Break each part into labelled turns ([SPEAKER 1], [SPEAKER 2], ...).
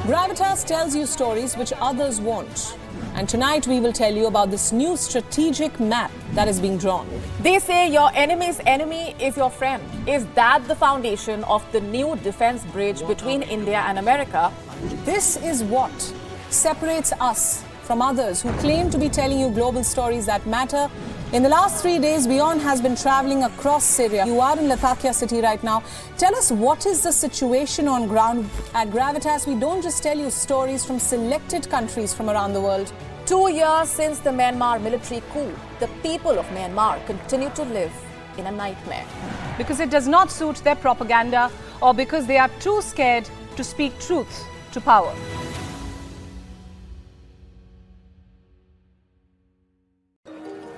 [SPEAKER 1] Gravitas tells you stories which others won't. And tonight we will tell you about this new strategic map that is being drawn.
[SPEAKER 2] They say your enemy's enemy is your friend. Is that the foundation of the new defense bridge between India and America?
[SPEAKER 1] This is what separates us from others who claim to be telling you global stories that matter. In the last 3 days, WION has been traveling across Syria. You are in Latakia city right now. Tell us, what is the situation on ground? At Gravitas, we don't just tell you stories from selected countries from around the world.
[SPEAKER 2] 2 years since the Myanmar military coup, the people of Myanmar continue to live in a nightmare.
[SPEAKER 3] Because it does not suit their propaganda, or because they are too scared to speak truth to power.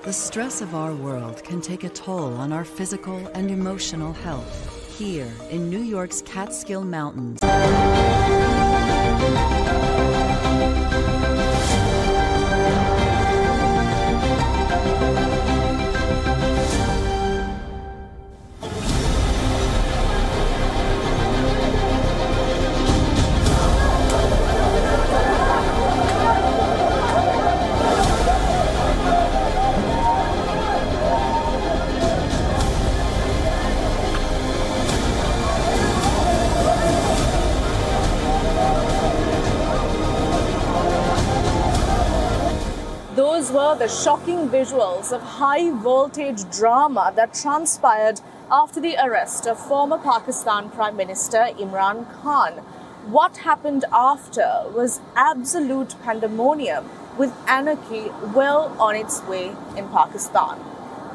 [SPEAKER 4] The stress of our world can take a toll on our physical and emotional health. Here in New York's Catskill Mountains.
[SPEAKER 2] Those were the shocking visuals of high-voltage drama that transpired after the arrest of former Pakistan Prime Minister Imran Khan. What happened after was absolute pandemonium, with anarchy well on its way in Pakistan.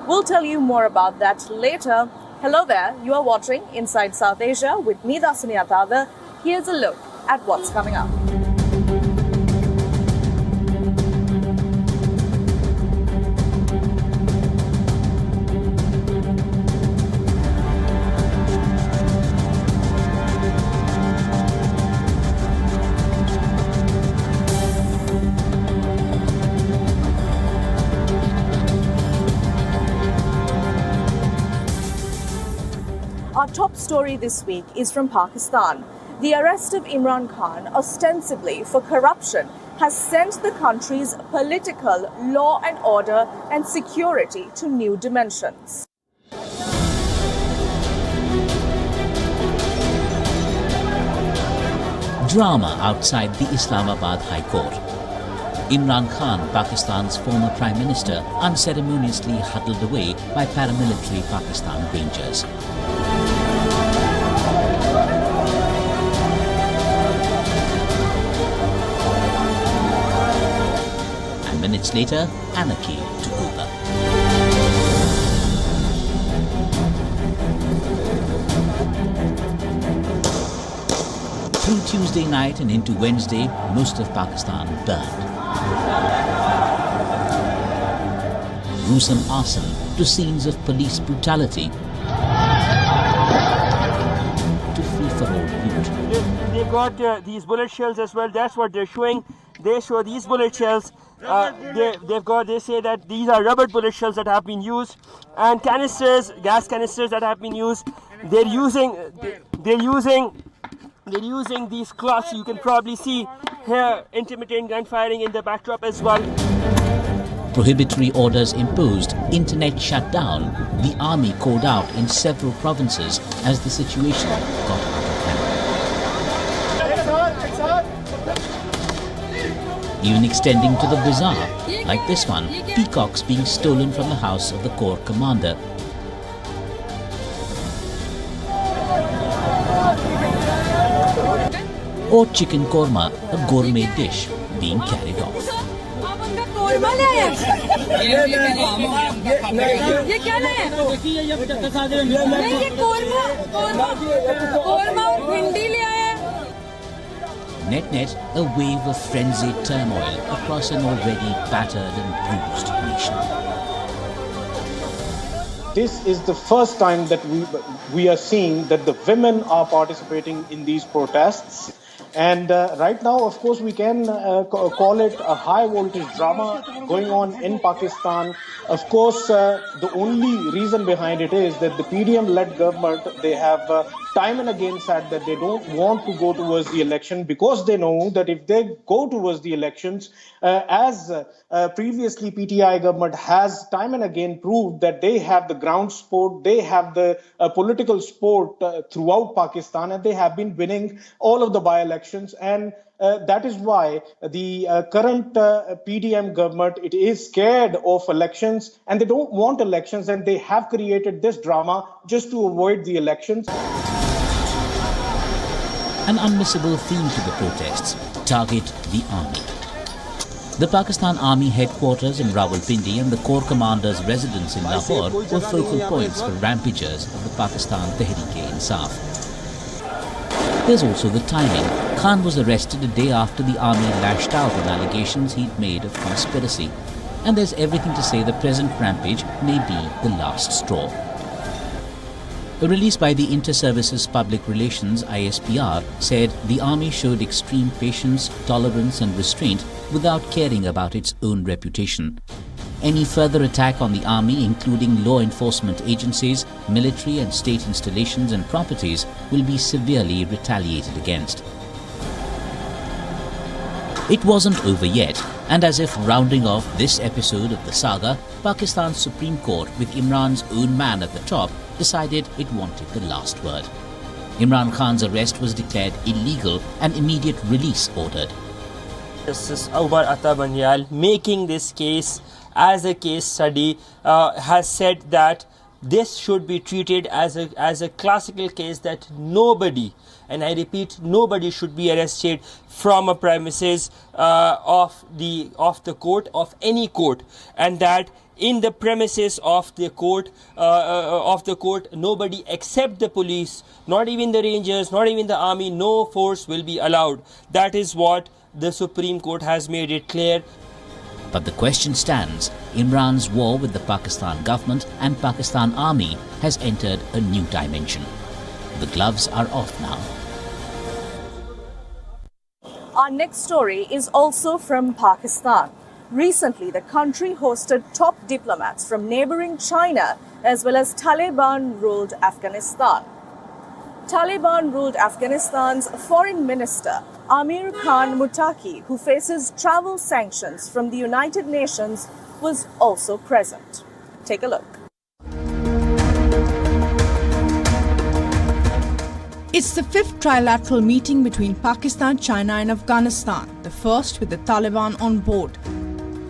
[SPEAKER 2] We'll tell you more about that later. Hello there, you are watching Inside South Asia with me, Dasuni Athauda. Here's a look at what's coming up. Our top story this week is from Pakistan. The arrest of Imran Khan, ostensibly for corruption, has sent the country's political, law and order and security to new dimensions.
[SPEAKER 5] Drama outside the Islamabad High Court. Imran Khan, Pakistan's former Prime Minister, unceremoniously huddled away by paramilitary Pakistan Rangers. And minutes later, anarchy took over. Through Tuesday night and into Wednesday, most of Pakistan burned. Gruesome arson to scenes of police brutality, to free-for-all loot.
[SPEAKER 6] They've got these bullet shells as well. That's what they're showing. They show these bullet shells. They say that these are rubber bullet shells that have been used, and canisters, gas canisters that have been used. They're using these cloths. You can probably see here intermittent gunfiring in the backdrop as well.
[SPEAKER 5] Prohibitory orders imposed, internet shut down, the army called out in several provinces as the situation got out of hand. Even extending to the bizarre, like this one, peacocks being stolen from the house of the Corps commander. Or chicken korma, a gourmet dish, being carried off. Net-net, a wave of frenzied turmoil across an already battered and bruised nation.
[SPEAKER 7] This is the first time that we are seeing that the women are participating in these protests. And right now, of course, we can call it a high voltage drama going on in Pakistan. Of course, the only reason behind it is that the PDM-led government, they have time and again said that they don't want to go towards the election because they know that if they go towards the elections, as previously PTI government has time and again proved that they have the ground support, they have the political support throughout Pakistan, and they have been winning all of the by-elections. And that is why the current PDM government, it is scared of elections and they don't want elections, and they have created this drama just to avoid the elections.
[SPEAKER 5] An unmissable theme to the protests: target the army. The Pakistan Army headquarters in Rawalpindi and the Corps Commander's residence in Lahore were focal points for rampagers of the Pakistan Tehreek-e-Insaf. There's also the timing. Khan was arrested a day after the army lashed out on allegations he'd made of conspiracy. And there's everything to say the present rampage may be the last straw. A release by the Inter-Services Public Relations ISPR said the army showed extreme patience, tolerance and restraint without caring about its own reputation. Any further attack on the army, including law enforcement agencies, military and state installations and properties, will be severely retaliated against. It wasn't over yet, and as if rounding off this episode of the saga, Pakistan's Supreme Court, with Imran's own man at the top, decided it wanted the last word. Imran Khan's arrest was declared illegal and immediate release ordered.
[SPEAKER 6] Justice Umar Atta, making this case as a case study, has said that this should be treated as a classical case, that nobody, and I repeat, nobody should be arrested from a premises of the court, of any court, and that in the premises of the court, nobody except the police, not even the rangers, not even the army, no force will be allowed. That is what the Supreme Court has made it clear.
[SPEAKER 5] But the question stands: Imran's war with the Pakistan government and Pakistan army has entered a new dimension. The gloves are off now.
[SPEAKER 2] Our next story is also from Pakistan. Recently, the country hosted top diplomats from neighboring China as well as Taliban-ruled Afghanistan. Taliban-ruled Afghanistan's Foreign Minister Amir Khan Muttaqi, who faces travel sanctions from the United Nations, was also present. Take a look.
[SPEAKER 8] It's the fifth trilateral meeting between Pakistan, China and Afghanistan, the first with the Taliban on board.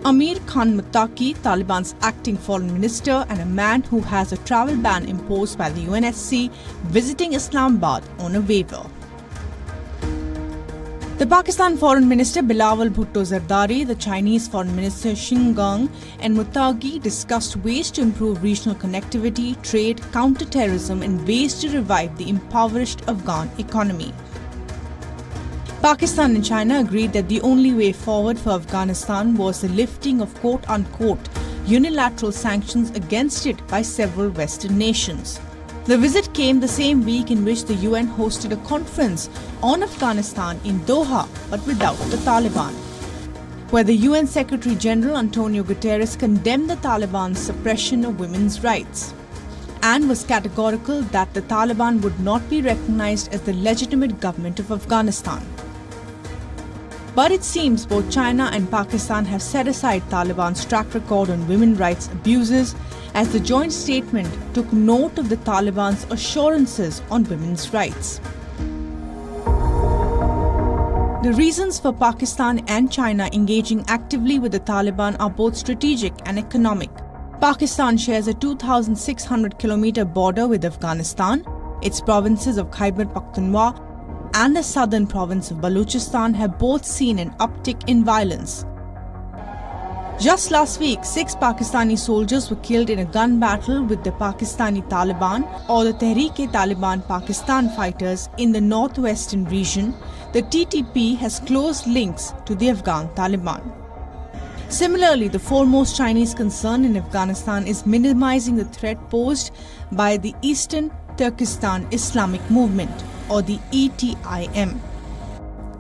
[SPEAKER 8] Amir Khan Muttaqi, Taliban's acting foreign minister and a man who has a travel ban imposed by the UNSC, visiting Islamabad on a waiver. The Pakistan Foreign Minister Bilawal Bhutto Zardari, the Chinese Foreign Minister Xing Gang and Muttaqi discussed ways to improve regional connectivity, trade, counter-terrorism and ways to revive the impoverished Afghan economy. Pakistan and China agreed that the only way forward for Afghanistan was the lifting of quote-unquote unilateral sanctions against it by several Western nations. The visit came the same week in which the UN hosted a conference on Afghanistan in Doha, but without the Taliban, where the UN Secretary General Antonio Guterres condemned the Taliban's suppression of women's rights and was categorical that the Taliban would not be recognized as the legitimate government of Afghanistan. But it seems both China and Pakistan have set aside Taliban's track record on women's rights abuses, as the joint statement took note of the Taliban's assurances on women's rights. The reasons for Pakistan and China engaging actively with the Taliban are both strategic and economic. Pakistan shares a 2,600-kilometer border with Afghanistan. Its provinces of Khyber Pakhtunkhwa and the southern province of Balochistan have both seen an uptick in violence. Just last week, 6 Pakistani soldiers were killed in a gun battle with the Pakistani Taliban or the Tehreek-e-Taliban Pakistan fighters in the northwestern region. The TTP has close links to the Afghan Taliban. Similarly, the foremost Chinese concern in Afghanistan is minimizing the threat posed by the Eastern Turkestan Islamic Movement, or the ETIM.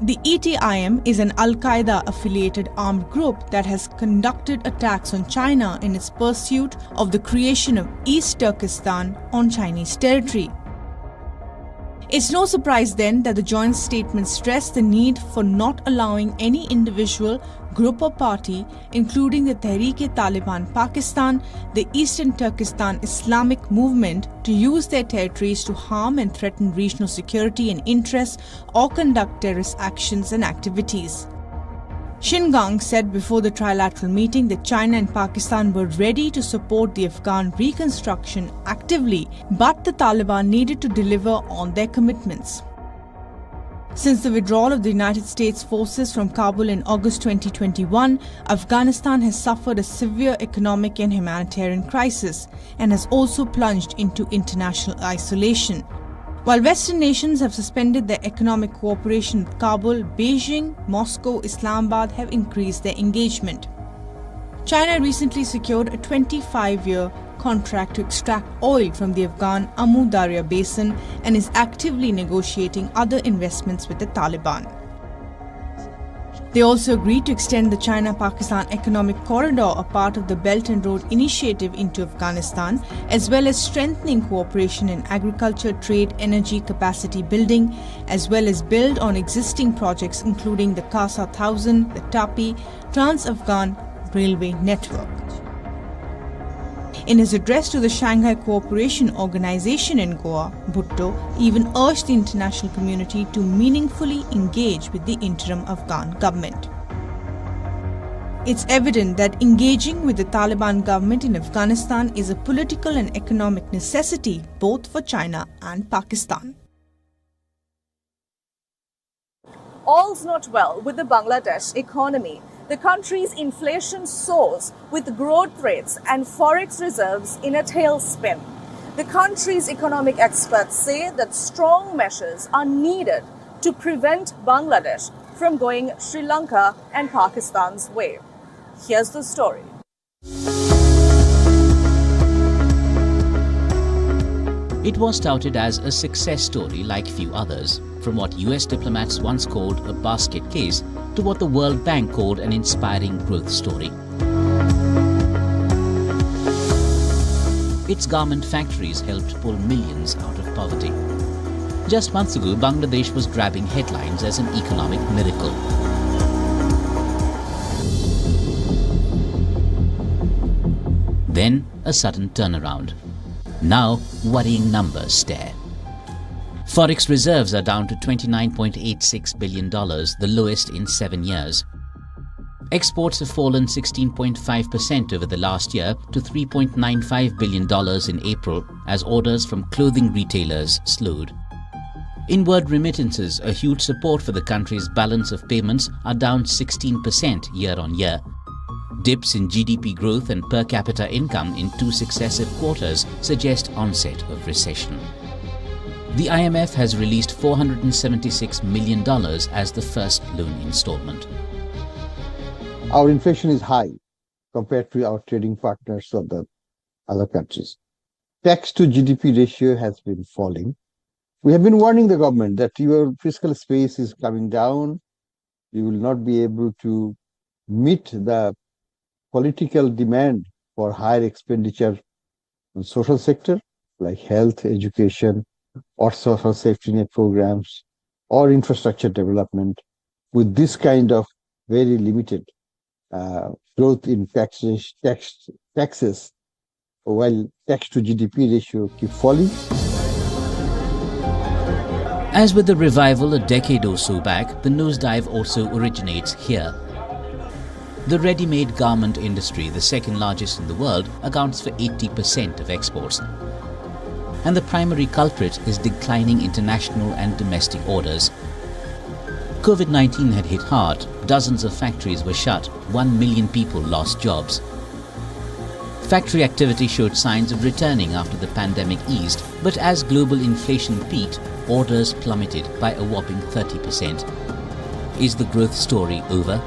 [SPEAKER 8] The ETIM is an Al-Qaeda-affiliated armed group that has conducted attacks on China in its pursuit of the creation of East Turkestan on Chinese territory. It's no surprise then that the joint statement stressed the need for not allowing any individual, group or party, including the Tehreek-e-Taliban Pakistan, the Eastern Turkestan Islamic Movement, to use their territories to harm and threaten regional security and interests or conduct terrorist actions and activities. Shingang said before the trilateral meeting that China and Pakistan were ready to support the Afghan reconstruction actively, but the Taliban needed to deliver on their commitments. Since the withdrawal of the United States forces from Kabul in August 2021, Afghanistan has suffered a severe economic and humanitarian crisis and has also plunged into international isolation. While Western nations have suspended their economic cooperation with Kabul, Beijing, Moscow, Islamabad have increased their engagement. China recently secured a 25-year contract to extract oil from the Afghan Amu Darya basin and is actively negotiating other investments with the Taliban. They also agreed to extend the China-Pakistan Economic Corridor, a part of the Belt and Road Initiative, into Afghanistan, as well as strengthening cooperation in agriculture, trade, energy, capacity building, as well as build on existing projects including the Kasa 1000, the TAPI, Trans-Afghan Railway Network. In his address to the Shanghai Cooperation Organization in Goa, Bhutto even urged the international community to meaningfully engage with the interim Afghan government. It's evident that engaging with the Taliban government in Afghanistan is a political and economic necessity both for China and Pakistan.
[SPEAKER 2] All's not well with the Bangladesh economy. The country's inflation soars with growth rates and forex reserves in a tailspin. The country's economic experts say that strong measures are needed to prevent Bangladesh from going Sri Lanka and Pakistan's way. Here's the story.
[SPEAKER 5] It was touted as a success story like few others, from what US diplomats once called a basket case to what the World Bank called an inspiring growth story. Its garment factories helped pull millions out of poverty. Just months ago, Bangladesh was grabbing headlines as an economic miracle. Then, a sudden turnaround. Now, worrying numbers stare. Forex reserves are down to $29.86 billion, the lowest in 7 years. Exports have fallen 16.5% over the last year to $3.95 billion in April as orders from clothing retailers slowed. Inward remittances, a huge support for the country's balance of payments, are down 16% year-on-year. Dips in GDP growth and per capita income in 2 successive quarters suggest onset of recession. The IMF has released $476 million as the first loan installment.
[SPEAKER 9] Our inflation is high compared to our trading partners of the other countries. Tax to GDP ratio has been falling. We have been warning the government that your fiscal space is coming down. You will not be able to meet the political demand for higher expenditure on social sector like health, education, or social safety net programs, or infrastructure development with this kind of very limited growth in taxes, while tax to GDP ratio keep falling.
[SPEAKER 5] As with the revival a decade or so back, the nosedive also originates here. The ready-made garment industry, the second largest in the world, accounts for 80% of exports. And the primary culprit is declining international and domestic orders. COVID-19 had hit hard, dozens of factories were shut, 1 million people lost jobs. Factory activity showed signs of returning after the pandemic eased, but as global inflation peaked, orders plummeted by a whopping 30%. Is the growth story over?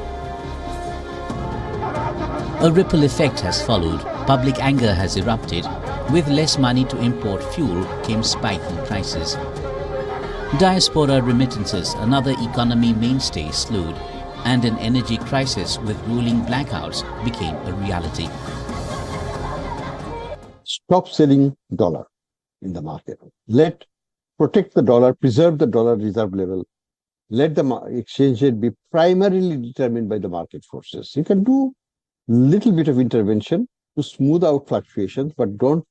[SPEAKER 5] A ripple effect has followed. Public anger has erupted. With less money to import fuel came spike in prices. Diaspora remittances, another economy mainstay, slowed, and an energy crisis with rolling blackouts became a reality.
[SPEAKER 9] Stop selling dollar in the market. Protect the dollar, preserve the dollar reserve level. Let the exchange rate be primarily determined by the market forces. You can do little bit of intervention to smooth out fluctuations, but don't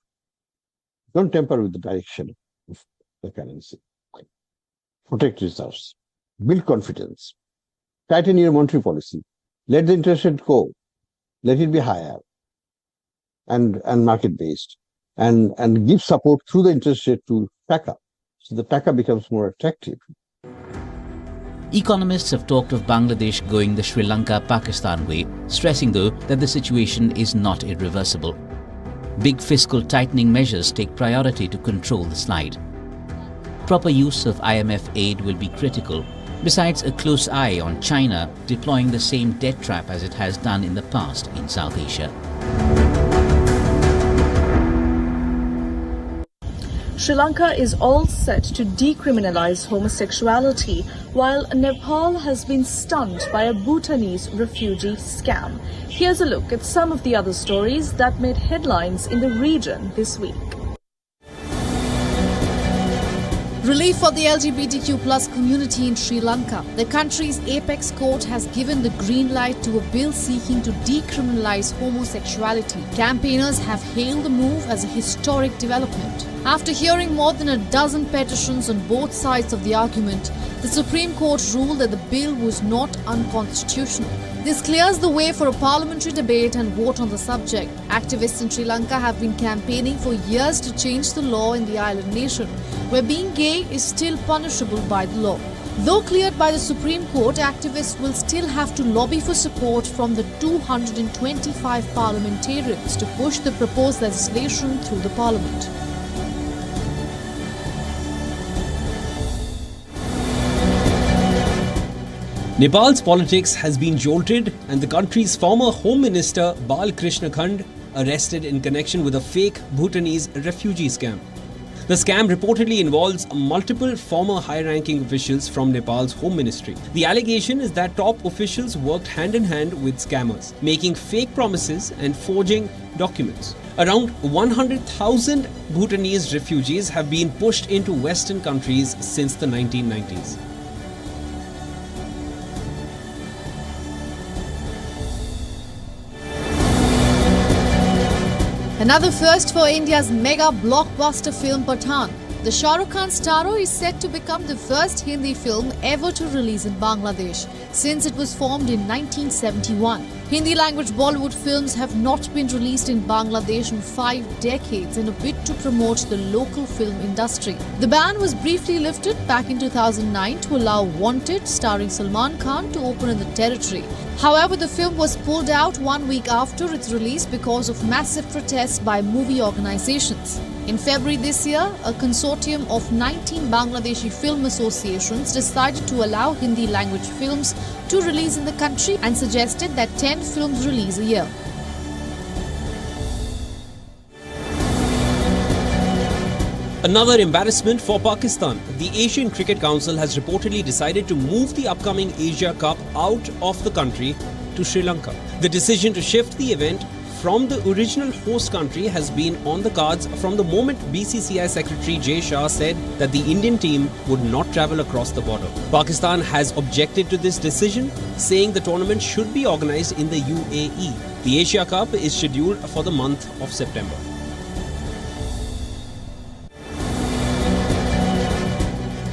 [SPEAKER 9] tamper with the direction of the currency. Protect reserves, build confidence, tighten your monetary policy, let the interest rate go, let it be higher and market based, and give support through the interest rate to taka, so the taka becomes more attractive.
[SPEAKER 5] Economists have talked of Bangladesh going the Sri Lanka-Pakistan way, stressing though that the situation is not irreversible. Big fiscal tightening measures take priority to control the slide. Proper use of IMF aid will be critical, besides a close eye on China deploying the same debt trap as it has done in the past in South Asia.
[SPEAKER 2] Sri Lanka is all set to decriminalize homosexuality, while Nepal has been stunned by a Bhutanese refugee scam. Here's a look at some of the other stories that made headlines in the region this week.
[SPEAKER 10] Relief for the LGBTQ+ community in Sri Lanka. The country's apex court has given the green light to a bill seeking to decriminalize homosexuality. Campaigners have hailed the move as a historic development. After hearing more than a dozen petitions on both sides of the argument, the Supreme Court ruled that the bill was not unconstitutional. This clears the way for a parliamentary debate and vote on the subject. Activists in Sri Lanka have been campaigning for years to change the law in the island nation, where being gay is still punishable by the law. Though cleared by the Supreme Court, activists will still have to lobby for support from the 225 parliamentarians to push the proposed legislation through the parliament.
[SPEAKER 11] Nepal's politics has been jolted, and the country's former Home Minister Balkrishna Khand arrested in connection with a fake Bhutanese refugee scam. The scam reportedly involves multiple former high-ranking officials from Nepal's Home Ministry. The allegation is that top officials worked hand-in-hand with scammers, making fake promises and forging documents. Around 100,000 Bhutanese refugees have been pushed into Western countries since the 1990s.
[SPEAKER 10] Another first for India's mega blockbuster film Pathaan. The Shah Rukh Khan starro is set to become the first Hindi film ever to release in Bangladesh since it was formed in 1971. Hindi language Bollywood films have not been released in Bangladesh in 5 decades in a bid to promote the local film industry. The ban was briefly lifted back in 2009 to allow Wanted, starring Salman Khan, to open in the territory. However, the film was pulled out 1 week after its release because of massive protests by movie organizations. In February this year, a consortium of 19 Bangladeshi film associations decided to allow Hindi language films to release in the country and suggested that 10 films release a year.
[SPEAKER 11] Another embarrassment for Pakistan. The Asian Cricket Council has reportedly decided to move the upcoming Asia Cup out of the country to Sri Lanka. The decision to shift the event from the original host country has been on the cards from the moment BCCI Secretary Jay Shah said that the Indian team would not travel across the border. Pakistan has objected to this decision, saying the tournament should be organized in the UAE. The Asia Cup is scheduled for the month of September.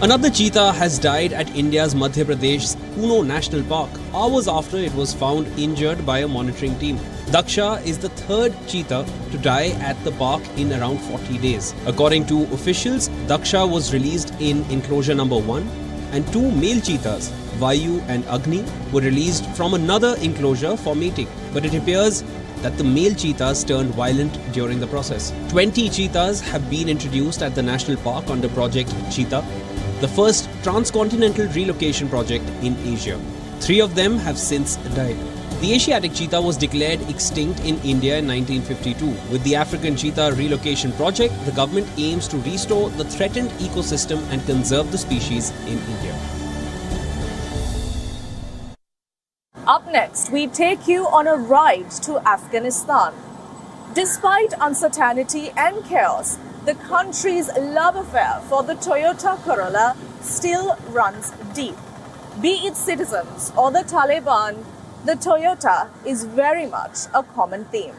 [SPEAKER 11] Another cheetah has died at India's Madhya Pradesh's Kuno National Park, hours after it was found injured by a monitoring team. Daksha is the third cheetah to die at the park in around 40 days. According to officials, Daksha was released in enclosure number 1, and 2 male cheetahs, Vayu and Agni, were released from another enclosure for mating. But it appears that the male cheetahs turned violent during the process. 20 cheetahs have been introduced at the national park under Project Cheetah, the first transcontinental relocation project in Asia. 3 of them have since died. The Asiatic cheetah was declared extinct in India in 1952. With the African Cheetah Relocation Project, the government aims to restore the threatened ecosystem and conserve the species in India.
[SPEAKER 2] Up next, we take you on a ride to Afghanistan. Despite uncertainty and chaos, the country's love affair for the Toyota Corolla still runs deep. Be it citizens or the Taliban, the Toyota is very much a common theme.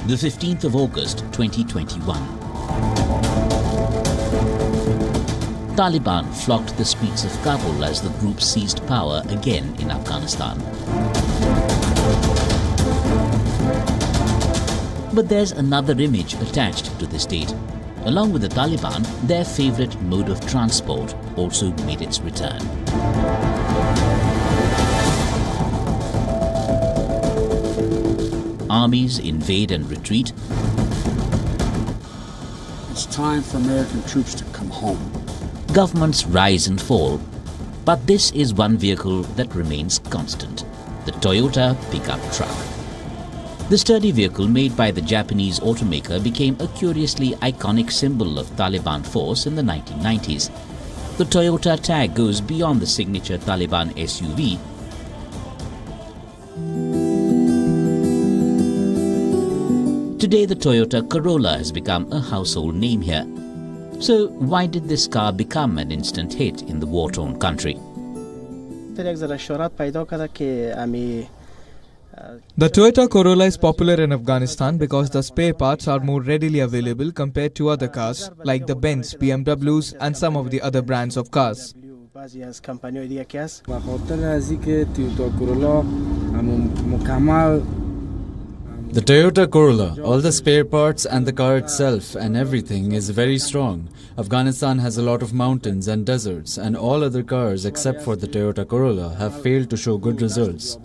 [SPEAKER 5] The 15th of August 2021. Taliban flocked the streets of Kabul as the group seized power again in Afghanistan. But there's another image attached to this date. Along with the Taliban, their favorite mode of transport also made its return. Armies invade and retreat.
[SPEAKER 12] It's time for American troops to come home.
[SPEAKER 5] Governments rise and fall. But this is one vehicle that remains constant: the Toyota pickup truck. The sturdy vehicle made by the Japanese automaker became a curiously iconic symbol of Taliban force in the 1990s. The Toyota tag goes beyond the signature Taliban SUV. Today, the Toyota Corolla has become a household name here. So, why did this car become an instant hit in the war-torn country?
[SPEAKER 13] The Toyota Corolla is popular in Afghanistan because the spare parts are more readily available compared to other cars like the Benz, BMWs and some of the other brands of cars.
[SPEAKER 14] The Toyota Corolla, all the spare parts and the car itself and everything is very strong. Afghanistan has a lot of mountains and deserts, and all other cars except for the Toyota Corolla have failed to show good results.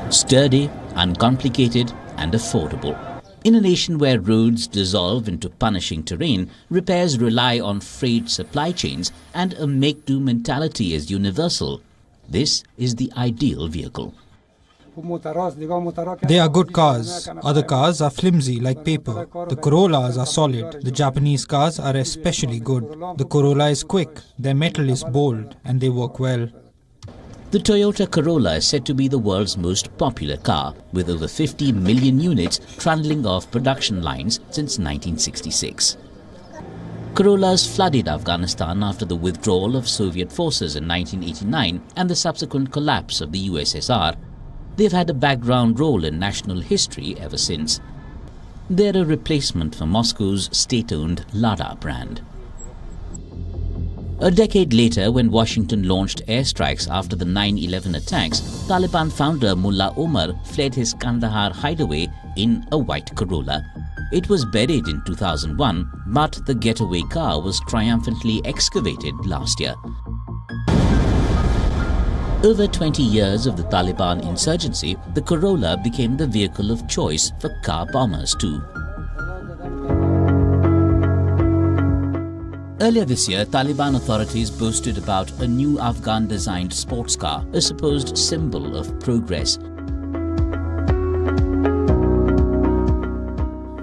[SPEAKER 5] Sturdy, uncomplicated and affordable. In a nation where roads dissolve into punishing terrain, repairs rely on frayed supply chains, and a make-do mentality is universal, this is the ideal vehicle.
[SPEAKER 15] They are good cars. Other cars are flimsy like paper. The Corollas are solid. The Japanese cars are especially good. The Corolla is quick, their metal is bold, and they work well.
[SPEAKER 5] The Toyota Corolla is said to be the world's most popular car, with over 50 million units trundling off production lines since 1966. Corollas flooded Afghanistan after the withdrawal of Soviet forces in 1989 and the subsequent collapse of the USSR. They've had a background role in national history ever since. They're a replacement for Moscow's state-owned Lada brand. A decade later, when Washington launched airstrikes after the 9/11 attacks, Taliban founder Mullah Omar fled his Kandahar hideaway in a white Corolla. It was buried in 2001, but the getaway car was triumphantly excavated last year. Over 20 years of the Taliban insurgency, the Corolla became the vehicle of choice for car bombers too. Earlier this year, Taliban authorities boasted about a new Afghan-designed sports car, a supposed symbol of progress.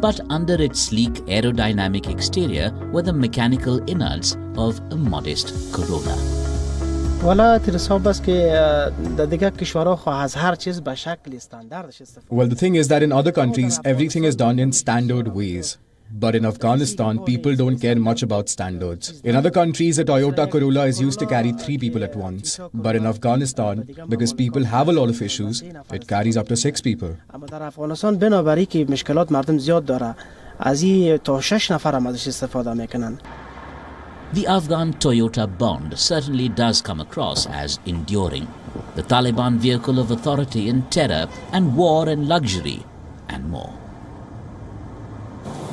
[SPEAKER 5] But under its sleek aerodynamic exterior were the mechanical innards of a modest Corolla.
[SPEAKER 16] Well,
[SPEAKER 17] the thing is that in other countries, everything is done in standard ways. But in Afghanistan, people don't care much about standards. In other countries, a Toyota Corolla is used to carry 3 people at once. But in Afghanistan, because people have a lot of issues, it carries up to 6 people.
[SPEAKER 5] The Afghan Toyota bond certainly does come across as enduring. The Taliban vehicle of authority and terror and war and luxury and more.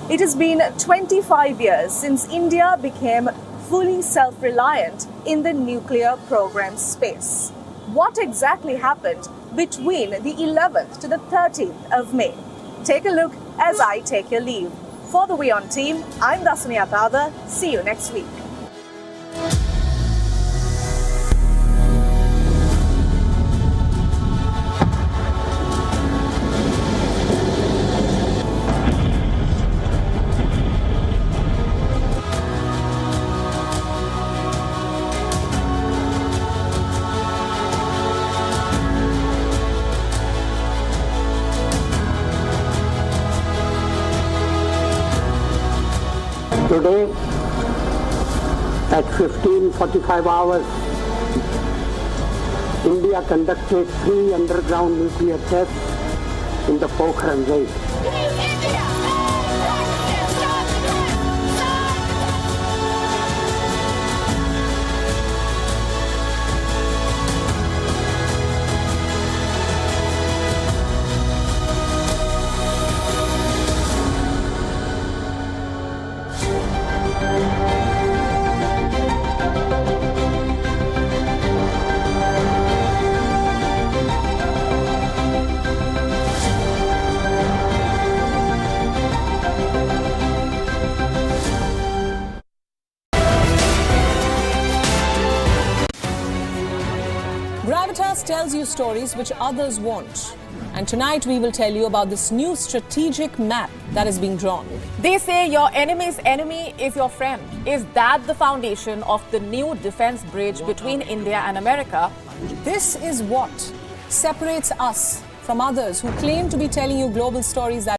[SPEAKER 2] It has been 25 years since India became fully self-reliant in the nuclear program space. what exactly happened between the 11th to the 13th of May. Take a look as I take your leave. For the WION team, I'm Dasuni Athauda. See you next week.
[SPEAKER 16] Today, at 15:45 hours, India conducted 3 underground nuclear tests in the Pokhran-II.
[SPEAKER 1] Gravitas tells you stories which others won't. And tonight we will tell you about this new strategic map that is being drawn.
[SPEAKER 2] They say your enemy's enemy is your friend. Is that the foundation of the new defense bridge between India and America?
[SPEAKER 1] This is what separates us from others who claim to be telling you global stories that